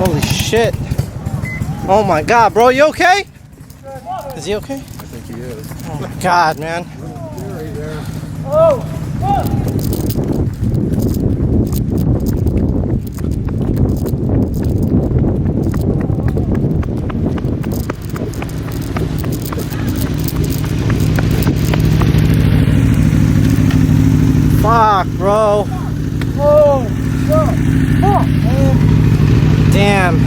Holy shit. Oh my god, bro, you okay? Is he okay? I think he is. Oh my god, man. Oh! Fuck, bro. Oh! Fuck! Fuck! Damn.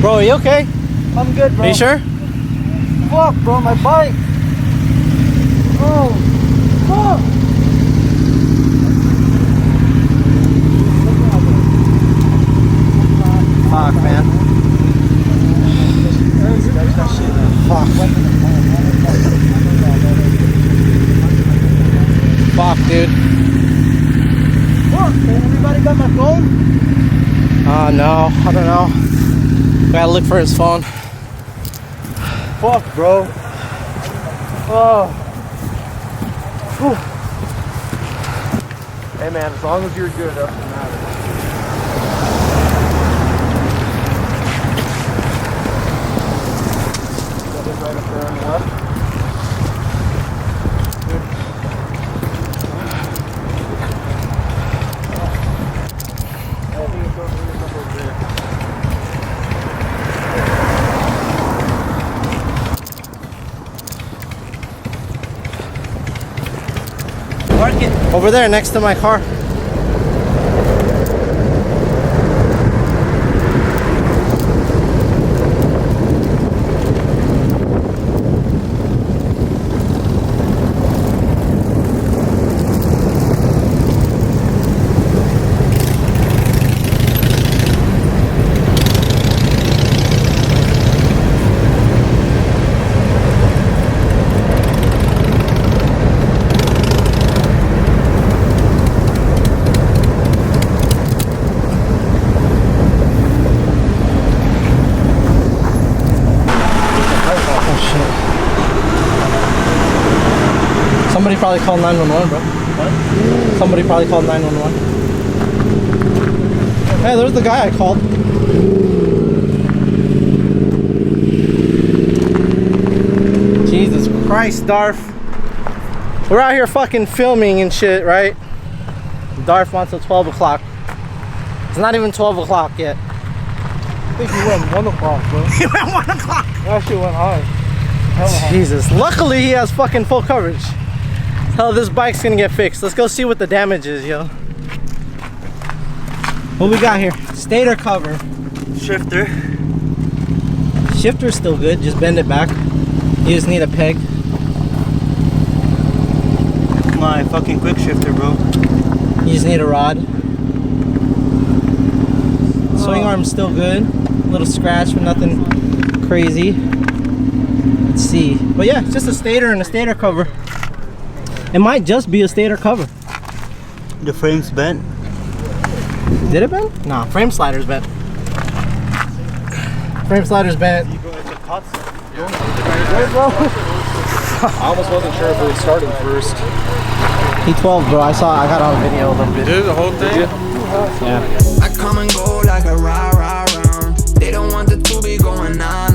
Bro, are you okay? I'm good, bro. Are you sure? Fuck, bro, my bike. Oh! Fuck! Fuck, man. Fuck. Fuck, dude. Fuck, everybody got my phone? Oh, no. I don't know. Gotta look for his phone. Fuck, bro. Oh. Whew. Hey, man, as long as you're good, that's what matters. Got it right up there on the left. I think it's over there. Park it over there next to my car. Somebody probably called 911, bro. What? Somebody probably called 911. Hey, there's the guy I called. Jesus Christ, Darth. We're out here fucking filming and shit, right? Darth wants till 12 o'clock. It's not even 12 o'clock yet. I think he went 1 o'clock, bro. He went 1 o'clock. That shit went high. Hella high. Jesus. Luckily, he has fucking full coverage. Hell, this bike's gonna get fixed. Let's go see what the damage is, yo. What we got here? Stator cover. Shifter. Shifter's still good. Just bend it back. You just need a peg. My fucking quick shifter, bro. You just need a rod. Swing arm's still good. Little scratch, but nothing crazy. Let's see. But yeah, it's just a stator and a stator cover. It might just be a stator cover. The frame's bent. Did it bend? Nah, frame slider's bent. Frame slider's bent. I almost wasn't sure if it was starting first. P12, bro. I got on video a little bit. Did the whole thing? Yeah. I come and go like a rah rah round. They don't want the two be going on